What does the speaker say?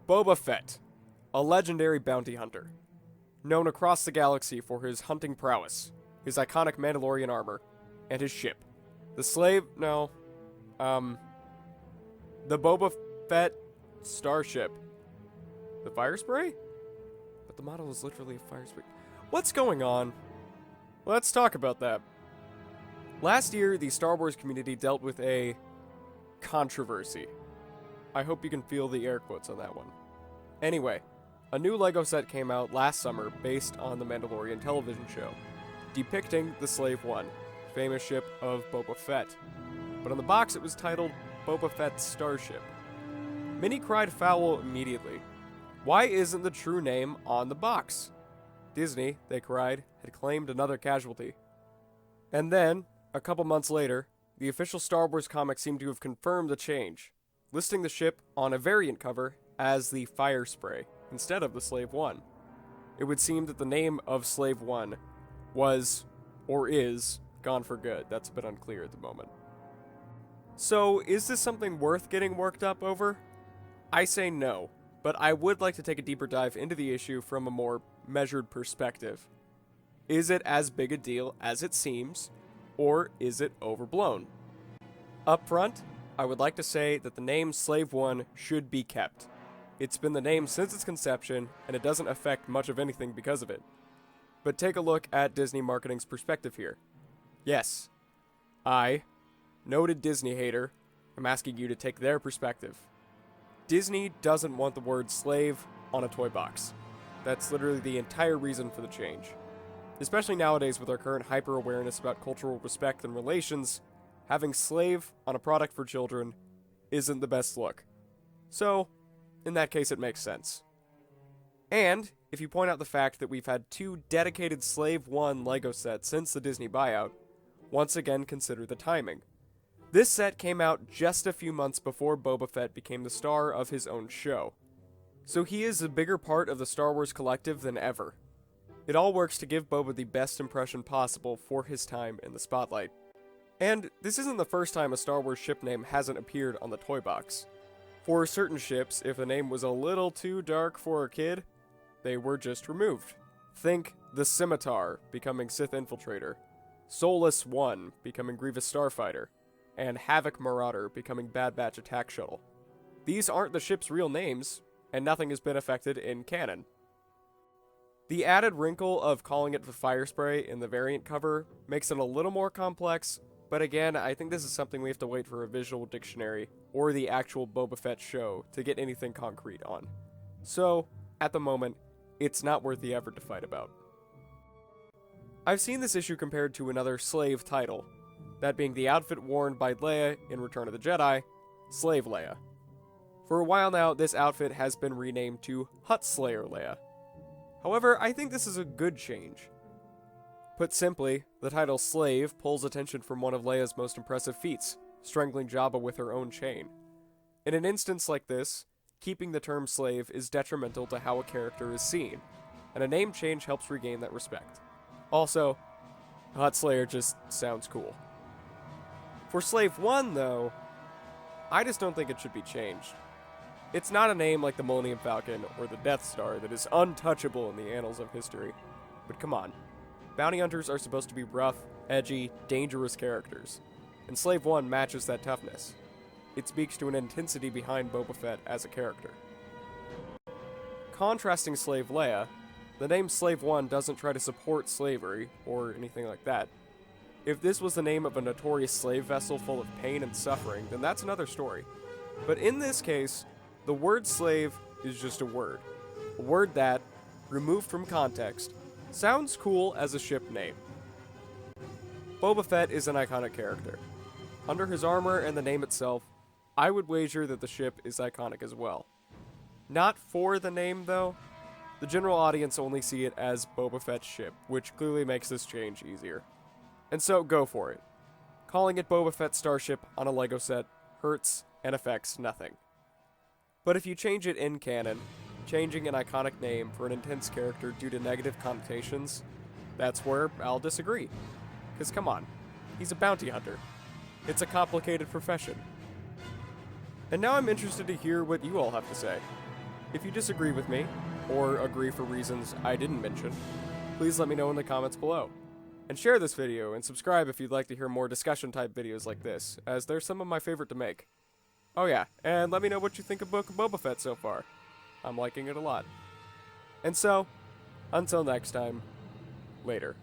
Boba Fett, a legendary bounty hunter, known across the galaxy for his hunting prowess, his iconic Mandalorian armor, and his ship. The Boba Fett Starship. The fire spray? But the model is literally a fire spray. What's going on? Let's talk about that. Last year, the Star Wars community dealt with a controversy. I hope you can feel the air quotes on that one. Anyway, a new LEGO set came out last summer based on the Mandalorian television show, depicting the Slave One, famous ship of Boba Fett. But on the box it was titled Boba Fett's Starship. Many cried foul immediately. Why isn't the true name on the box? Disney, they cried, had claimed another casualty. And then, a couple months later, the official Star Wars comic seemed to have confirmed the change, listing the ship on a variant cover as the Fire Spray instead of the Slave One. It would seem that the name of Slave One was, or is, gone for good. That's a bit unclear at the moment. So, is this something worth getting worked up over? I say no, but I would like to take a deeper dive into the issue from a more measured perspective. Is it as big a deal as it seems, or is it overblown? Up front, I would like to say that the name Slave One should be kept. It's been the name since its conception, and it doesn't affect much of anything because of it. But take a look at Disney marketing's perspective here. Yes, I, noted Disney hater, am asking you to take their perspective. Disney doesn't want the word slave on a toy box. That's literally the entire reason for the change. Especially nowadays with our current hyper-awareness about cultural respect and relations, having slave on a product for children isn't the best look. So, in that case it makes sense. And, if you point out the fact that we've had 2 dedicated Slave One LEGO sets since the Disney buyout, once again consider the timing. This set came out just a few months before Boba Fett became the star of his own show. So he is a bigger part of the Star Wars collective than ever. It all works to give Boba the best impression possible for his time in the spotlight. And this isn't the first time a Star Wars ship name hasn't appeared on the toy box. For certain ships, if the name was a little too dark for a kid, they were just removed. Think the Scimitar becoming Sith Infiltrator, Soulless One becoming Grievous Starfighter, and Havoc Marauder becoming Bad Batch Attack Shuttle. These aren't the ship's real names, and nothing has been affected in canon. The added wrinkle of calling it the Fire Spray in the variant cover makes it a little more complex, but again, I think this is something we have to wait for a visual dictionary or the actual Boba Fett show to get anything concrete on. So, at the moment, it's not worth the effort to fight about. I've seen this issue compared to another slave title, that being the outfit worn by Leia in Return of the Jedi, Slave Leia. For a while now, this outfit has been renamed to Hut Slayer Leia. However, I think this is a good change. Put simply, the title Slave pulls attention from one of Leia's most impressive feats, strangling Jabba with her own chain. In an instance like this, keeping the term slave is detrimental to how a character is seen, and a name change helps regain that respect. Also, Hut Slayer just sounds cool. For Slave One, though, I just don't think it should be changed. It's not a name like the Millennium Falcon or the Death Star that is untouchable in the annals of history. But come on, bounty hunters are supposed to be rough, edgy, dangerous characters, and Slave One matches that toughness. It speaks to an intensity behind Boba Fett as a character. Contrasting Slave Leia, the name Slave One doesn't try to support slavery or anything like that. If this was the name of a notorious slave vessel full of pain and suffering, then that's another story. But in this case, the word slave is just a word that, removed from context, sounds cool as a ship name. Boba Fett is an iconic character. Under his armor and the name itself, I would wager that the ship is iconic as well. Not for the name, though. The general audience only see it as Boba Fett's ship, which clearly makes this change easier. And so, go for it. Calling it Boba Fett Starship on a LEGO set hurts and affects nothing. But if you change it in canon, changing an iconic name for an intense character due to negative connotations, that's where I'll disagree. Because come on, he's a bounty hunter. It's a complicated profession. And now I'm interested to hear what you all have to say. If you disagree with me, or agree for reasons I didn't mention, please let me know in the comments below. And share this video, and subscribe if you'd like to hear more discussion-type videos like this, as they're some of my favorite to make. Oh yeah, and let me know what you think of Book of Boba Fett so far. I'm liking it a lot. And so, until next time, later.